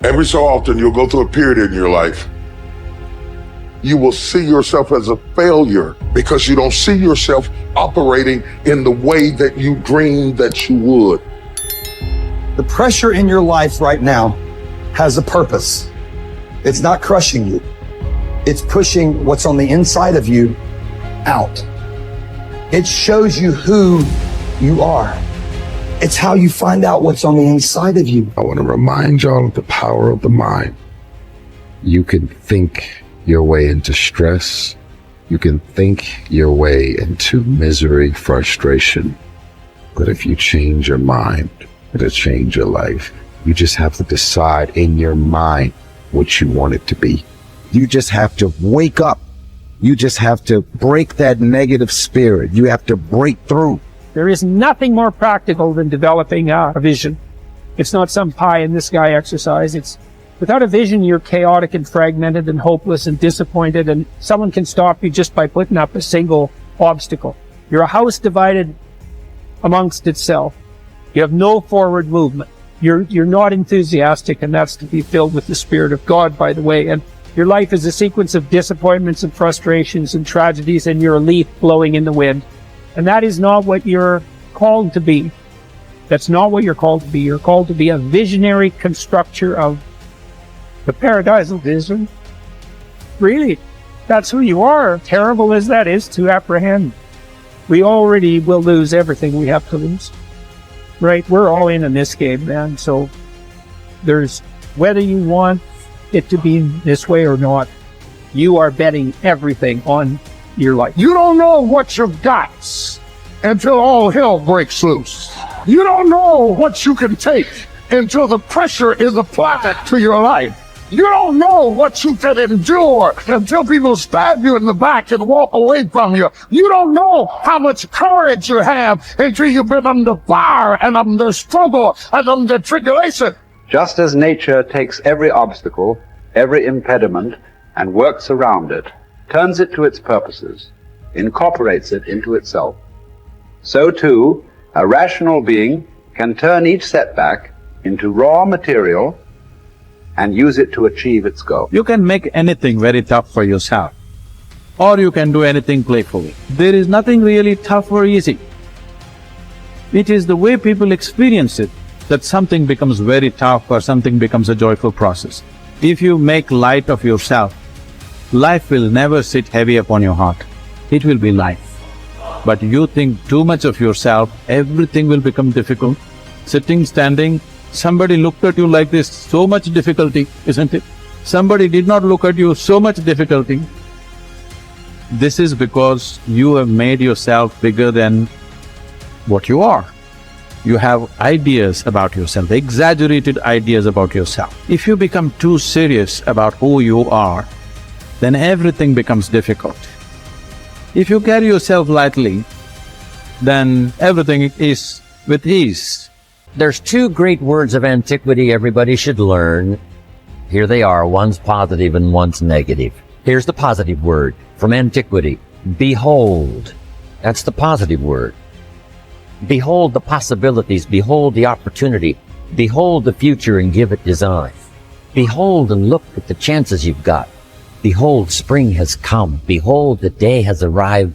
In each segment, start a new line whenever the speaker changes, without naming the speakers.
Every so often, you'll go through a period in your life. You will see yourself as a failure because you don't see yourself operating in the way that you dreamed that you would.
The pressure in your life right now has a purpose. It's not crushing you. It's pushing what's on the inside of you out. It shows you who you are. It's how you find out what's on the inside of you.
I want to remind y'all of the power of the mind. You can think your way into stress. You can think your way into misery, frustration. But if you change your mind, it'll change your life. You just have to decide in your mind what you want it to be. You just have to wake up. You just have to break that negative spirit. You have to break through.
There is nothing more practical than developing a vision. It's not some pie in the sky exercise. It's without a vision, you're chaotic and fragmented and hopeless and disappointed, and someone can stop you just by putting up a single obstacle. You're a house divided amongst itself. You have no forward movement. You're not enthusiastic, and that's to be filled with the Spirit of God, by the way. And your life is a sequence of disappointments and frustrations and tragedies, and you're a leaf blowing in the wind. And that is not what you're called to be. That's not what you're called to be. You're called to be a visionary constructor of the paradisal vision. Really, that's who you are, terrible as that is to apprehend. We already will lose everything we have to lose. Right? We're all in this game, man. So there's, whether you want it to be this way or not, you are betting everything on your life.
You don't know what you've got until all hell breaks loose. You don't know what you can take until the pressure is applied to your life. You don't know what you can endure until people stab you in the back and walk away from you. You don't know how much courage you have until you've been under fire and under struggle and under tribulation.
Just as nature takes every obstacle, every impediment, and works around it, turns it to its purposes, incorporates it into itself, so too, a rational being can turn each setback into raw material and use it to achieve its goal.
You can make anything very tough for yourself, or you can do anything playfully. There is nothing really tough or easy. It is the way people experience it that something becomes very tough or something becomes a joyful process. If you make light of yourself, life will never sit heavy upon your heart. It will be light. But you think too much of yourself, everything will become difficult. Sitting, standing, somebody looked at you like this, so much difficulty, isn't it? Somebody did not look at you, so much difficulty. This is because you have made yourself bigger than what you are. You have ideas about yourself, exaggerated ideas about yourself. If you become too serious about who you are, then everything becomes difficult. If you carry yourself lightly, then everything is with ease.
There's two great words of antiquity everybody should learn. Here they are, one's positive and one's negative. Here's the positive word from antiquity, behold. That's the positive word. Behold the possibilities, behold the opportunity, behold the future and give it design. Behold and look at the chances you've got. Behold, spring has come. Behold, the day has arrived.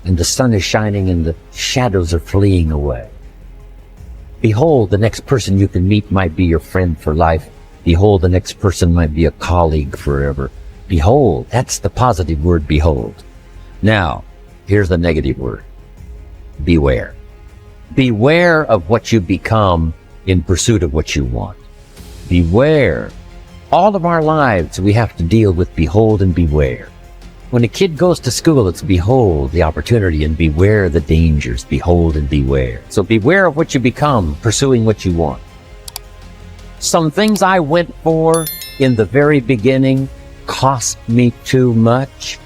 And the sun is shining and the shadows are fleeing away. Behold, the next person you can meet might be your friend for life. Behold, the next person might be a colleague forever. Behold, that's the positive word, behold. Now, here's the negative word. Beware. Beware of what you become in pursuit of what you want. Beware. All of our lives we have to deal with behold and beware. When a kid goes to school, it's behold the opportunity and beware the dangers, behold and beware. So beware of what you become, pursuing what you want. Some things I went for in the very beginning cost me too much.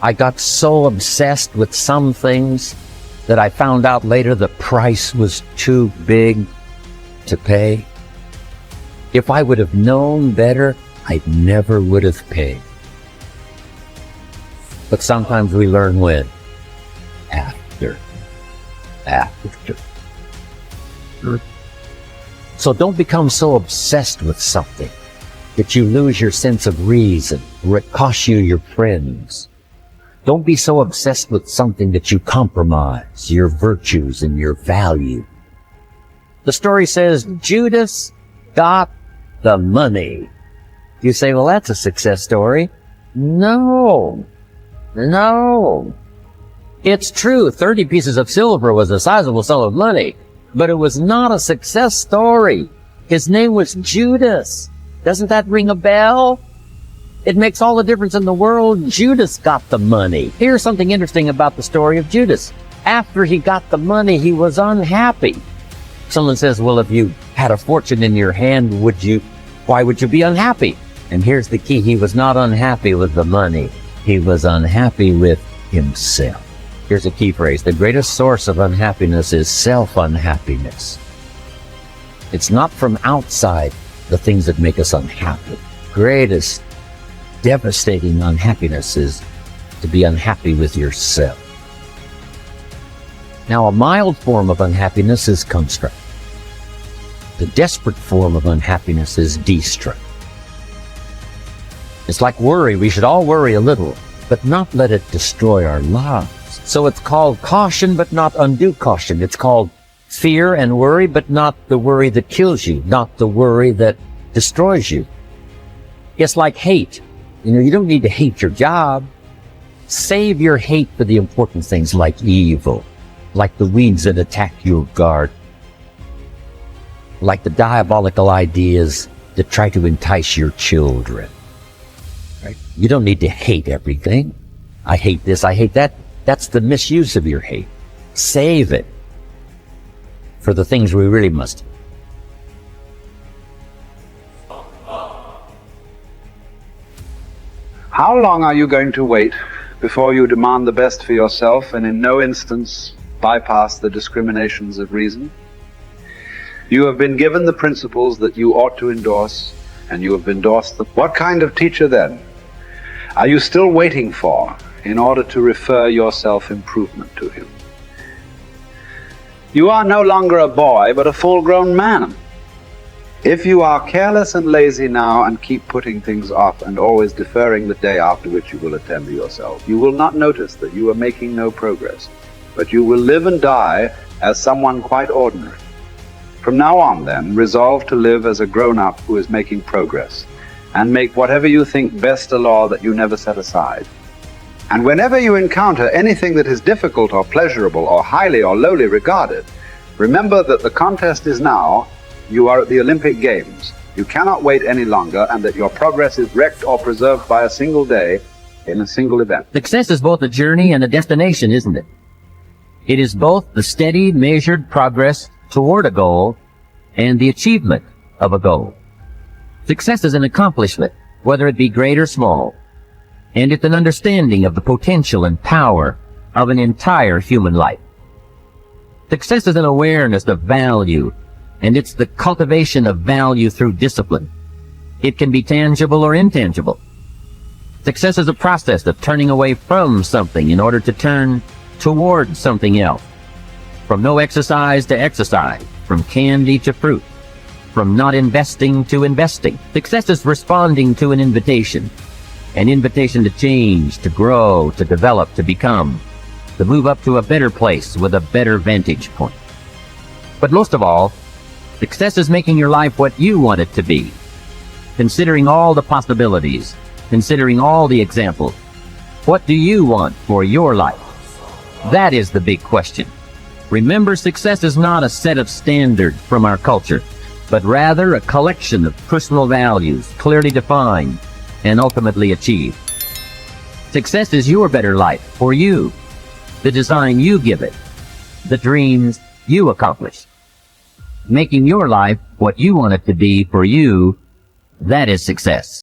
I got so obsessed with some things that I found out later the price was too big to pay. If I would have known better, I never would have paid. But sometimes we learn when? After. So don't become so obsessed with something that you lose your sense of reason or it costs you your friends. Don't be so obsessed with something that you compromise your virtues and your value. The story says Judas got the money. You say, well, that's a success story. No. It's true, 30 pieces of silver was a sizable sum of money, but it was not a success story. His name was Judas. Doesn't that ring a bell? It makes all the difference in the world. Judas got the money. Here's something interesting about the story of Judas. After he got the money, he was unhappy. Someone says, well, if you had a fortune in your hand, why would you be unhappy? And here's the key. He was not unhappy with the money. He was unhappy with himself. Here's a key phrase. The greatest source of unhappiness is self-unhappiness. It's not from outside the things that make us unhappy. Greatest devastating unhappiness is to be unhappy with yourself. Now, a mild form of unhappiness is construct. The desperate form of unhappiness is destruct. It's like worry. We should all worry a little, but not let it destroy our lives. So it's called caution, but not undue caution. It's called fear and worry, but not the worry that kills you, not the worry that destroys you. It's like hate. You don't need to hate your job. Save your hate for the important things like evil, like the weeds that attack your garden, like the diabolical ideas that try to entice your children. Right? You don't need to hate everything. I hate this, I hate that. That's the misuse of your hate. Save it for the things we really must.
How long are you going to wait before you demand the best for yourself and in no instance bypass the discriminations of reason? You have been given the principles that you ought to endorse, and you have endorsed them. What kind of teacher then are you still waiting for in order to refer your self-improvement to him? You are no longer a boy, but a full-grown man. If you are careless and lazy now and keep putting things off and always deferring the day after which you will attend to yourself, you will not notice that you are making no progress, but you will live and die as someone quite ordinary. From now on, then, resolve to live as a grown-up who is making progress, and make whatever you think best a law that you never set aside. And whenever you encounter anything that is difficult or pleasurable or highly or lowly regarded, remember that the contest is now. You are at the Olympic Games. You cannot wait any longer, and that your progress is wrecked or preserved by a single day in a single event.
Success is both a journey and a destination, isn't it? It is both the steady, measured progress toward a goal and the achievement of a goal. Success is an accomplishment, whether it be great or small, and it's an understanding of the potential and power of an entire human life. Success is an awareness of value, and it's the cultivation of value through discipline. It can be tangible or intangible. Success is a process of turning away from something in order to turn toward something else. From no exercise to exercise, from candy to fruit, from not investing to investing. Success is responding to an invitation to change, to grow, to develop, to become, to move up to a better place with a better vantage point. But most of all, success is making your life what you want it to be, considering all the possibilities, considering all the examples. What do you want for your life? That is the big question. Remember, success is not a set of standards from our culture, but rather a collection of personal values, clearly defined and ultimately achieved. Success is your better life for you, the design you give it, the dreams you accomplish. Making your life what you want it to be for you, that is success.